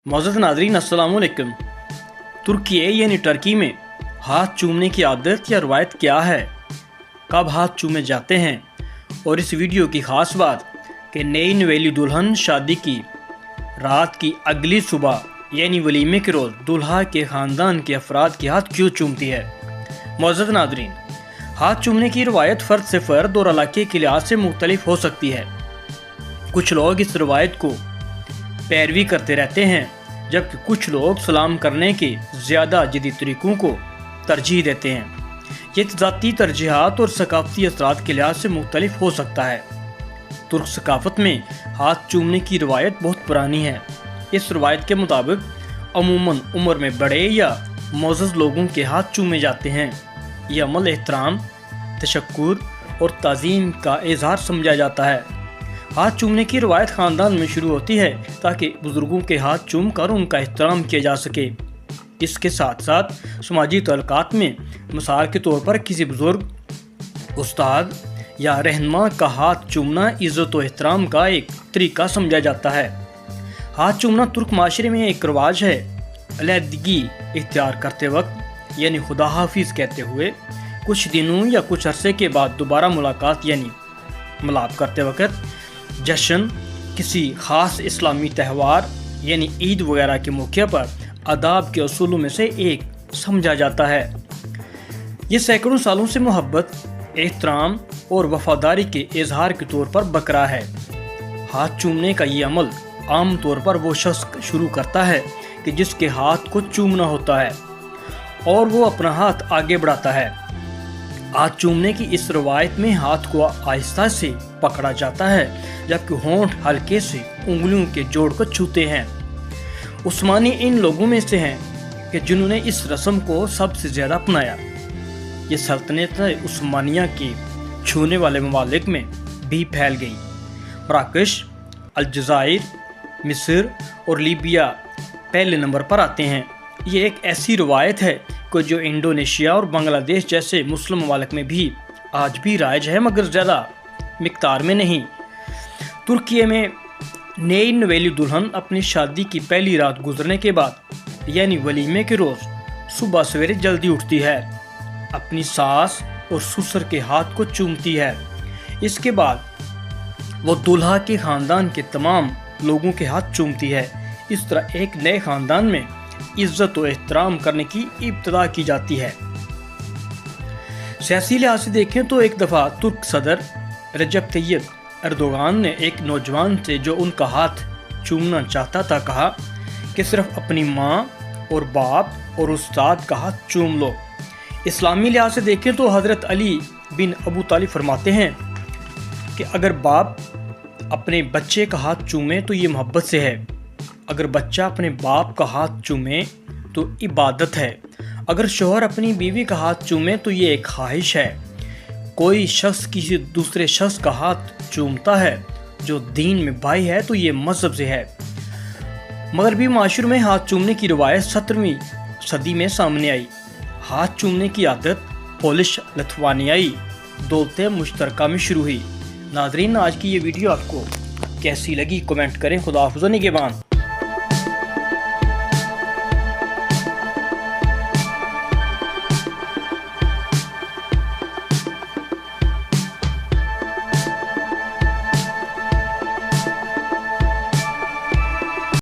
मोअज़्ज़ज़ नाज़रीन अस्सलाम वालेकुम। तुर्की यानी टर्की में हाथ चूमने की आदत या रवायत क्या है, कब हाथ चूमे जाते हैं, और इस वीडियो की ख़ास बात कि नई नवेली दुल्हन शादी की रात की अगली सुबह यानी वलीमे के रोज़ दुल्हा के ख़ानदान के अफराद के हाथ क्यों चूमती है। मोअज़्ज़ज़ नाज़रीन, हाथ चूमने की रवायत फ़र्द से फ़र्द और इलाके के लिहाज से मुख्तलिफ हो सकती है। कुछ लोग इस रवायत को पैरवी करते रहते हैं, जबकि कुछ लोग सलाम करने के ज़्यादा जदीद तरीक़ों को तरजीह देते हैं। ये ज़ाती तरजीहात और सकाफ़ती असरात के लिहाज से मुख्तलिफ हो सकता है। तुर्क सकाफ़त में हाथ चूमने की रवायत बहुत पुरानी है। इस रवायत के मुताबिक अमूमन उम्र में बड़े या मुअज़्ज़ज़ लोगों के हाथ चूमे जाते हैं। यह अमल एहतराम, तशक्कुर और ताज़ीम का इज़हार समझा जाता है। हाथ चूमने की रवायत ख़ानदान में शुरू होती है ताकि बुज़ुर्गों के हाथ चूम कर उनका एहतराम किया जा सके। इसके साथ साथ समाजी तल्क़ात में मिसाल के तौर पर किसी बुज़ुर्ग, उस्ताद या रहनुमा का हाथ चूमना इज़्ज़त व एहतराम का एक तरीका समझा जाता है। हाथ चूमना तुर्क माशरे में एक रवाज है। अलहदगी इख्तियार करते वक्त यानी खुदा हाफिज़ कहते हुए कुछ दिनों या कुछ अरसे के बाद दोबारा मुलाकात यानी मिलाप करते वक्त जश्न, किसी ख़ास इस्लामी त्यौहार यानी ईद वगैरह के मौके पर आदाब के असूलों में से एक समझा जाता है। ये सैकड़ों सालों से मोहब्बत, एहतराम और वफादारी के इजहार के तौर पर बकरा है। हाथ चूमने का ये अमल आम तौर पर वो शख्स शुरू करता है कि जिसके हाथ को चूमना होता है और वो अपना हाथ आगे बढ़ाता है। हाथ चूमने की इस रवायत में हाथ को आहिस्ता से पकड़ा जाता है, जबकि होंठ हल्के से उंगलियों के जोड़ को छूते हैं। उस्मानी इन लोगों में से हैं कि जिन्होंने इस रस्म को सबसे ज़्यादा अपनाया। ये सल्तनत उस्मानिया के छूने वाले ममालिक में भी फैल गई। मराकश, अलजायर, मिस्र और लीबिया पहले नंबर पर आते हैं। ये एक ऐसी रवायत है कि जो इंडोनेशिया और बांग्लादेश जैसे मुस्लिम ममालिक में भी आज भी राइज है, मगर ज़्यादा मिक़दार में नहीं। तुर्की में नई नवेली दुल्हन अपनी शादी की पहली रात गुजरने के बाद यानी वलीमे के रोज़ सुबह सवेरे जल्दी उठती है, अपनी सास और ससुर के हाथ को चूमती है। इसके बाद वो दूल्हा के ख़ानदान के तमाम लोगों के हाथ चूमती है। इस तरह एक नए ख़ानदान में इज़्ज़त व एहतराम करने की इब्तिदा की जाती है। सियासी लिहाज से देखें तो एक दफ़ा तुर्क सदर रजब तैयब एर्दोगान ने एक नौजवान से जो उनका हाथ चूमना चाहता था कहा कि सिर्फ अपनी माँ और बाप और उस्ताद का हाथ चूम लो। इस्लामी लिहाज से देखें तो हज़रत अली बिन अबू तालिब फरमाते हैं कि अगर बाप अपने बच्चे का हाथ चूमे तो ये मोहब्बत से है, अगर बच्चा अपने बाप का हाथ चूमे तो इबादत है, अगर शौहर अपनी बीवी का हाथ चूमे तो ये एक ख्वाहिश है। कोई शख्स किसी दूसरे शख्स का हाथ चूमता है जो दीन में भाई है तो ये मज़हब से है। मगरबी माशरे में हाथ चूमने की रवायत 17वीं सदी में सामने आई। हाथ चूमने की आदत पोलिश लिथुआनियाई दौलत मुश्तरका में शुरू हुई। नाज़रीन, आज की ये वीडियो आपको कैसी लगी कमेंट करें। खुदा हाफ़िज़, निगहबान।